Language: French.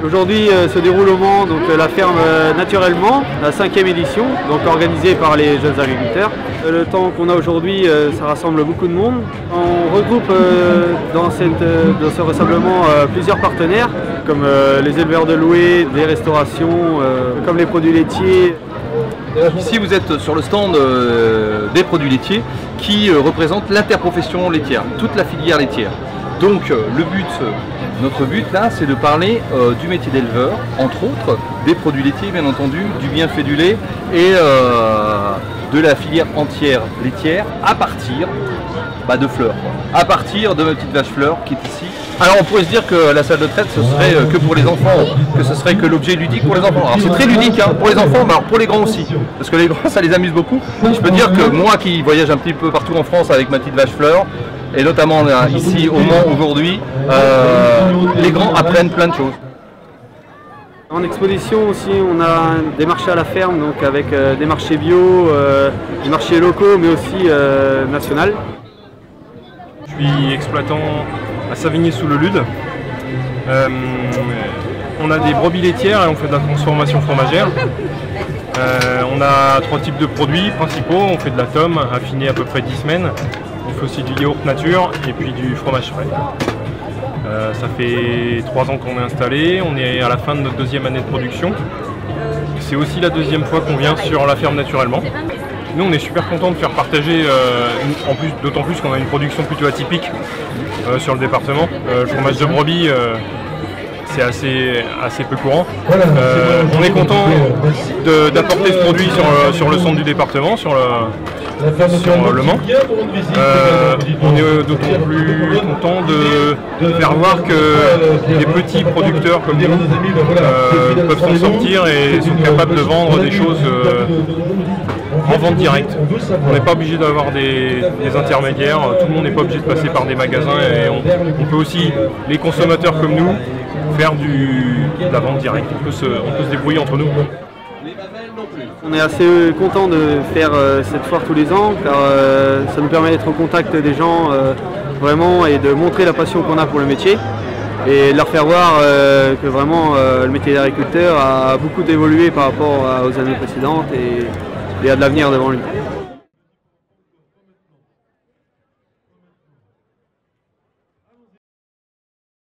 Aujourd'hui se déroule au Mans donc, la ferme Naturellement, la 5e édition, donc organisée par les jeunes agriculteurs. Le temps qu'on a aujourd'hui, ça rassemble beaucoup de monde. On regroupe dans ce rassemblement plusieurs partenaires, comme les éleveurs de louer, des restaurations, comme les produits laitiers. Ici vous êtes sur le stand des produits laitiers qui représente l'interprofession laitière, toute la filière laitière. Donc notre but là, c'est de parler du métier d'éleveur, entre autres, des produits laitiers bien entendu, du bienfait du lait et de la filière entière laitière à partir de fleurs, à partir de ma petite vache fleur qui est ici. Alors on pourrait se dire que la salle de traite ce serait que pour les enfants, que ce serait que l'objet ludique pour les enfants. Alors c'est très ludique hein, pour les enfants, mais alors pour les grands aussi, parce que les grands ça les amuse beaucoup. Je peux dire que moi qui voyage un petit peu partout en France avec ma petite vache fleur, et notamment là, ici au Mans aujourd'hui, les grands apprennent plein de choses. En exposition aussi, on a des marchés à la ferme, donc avec des marchés bio, des marchés locaux, mais aussi nationaux. Je suis exploitant à Savigny-sous-le-Lude. On a des brebis laitières et on fait de la transformation fromagère. On a 3 types de produits principaux. On fait de la tome affinée à peu près 10 semaines. On fait aussi du yaourt nature et puis du fromage frais. Ça fait 3 ans qu'on est installé. On est à la fin de notre 2e année de production. C'est aussi la 2e fois qu'on vient sur la ferme Naturellement. Nous on est super contents de faire partager, d'autant plus qu'on a une production plutôt atypique sur le département. Le fromage de brebis, c'est assez peu courant. On est content d'apporter ce produit sur le centre du département, sur le Mans. On est d'autant plus content de faire voir que des petits producteurs comme nous peuvent s'en sortir et sont capables de vendre des choses en vente directe. On n'est pas obligé d'avoir des intermédiaires, tout le monde n'est pas obligé de passer par des magasins et on peut aussi, les consommateurs comme nous, faire de la vente directe. On peut se débrouiller entre nous. On est assez content de faire cette foire tous les ans car ça nous permet d'être au contact des gens vraiment et de montrer la passion qu'on a pour le métier et de leur faire voir que vraiment le métier d'agriculteur a beaucoup évolué par rapport aux années précédentes et il y a de l'avenir devant lui.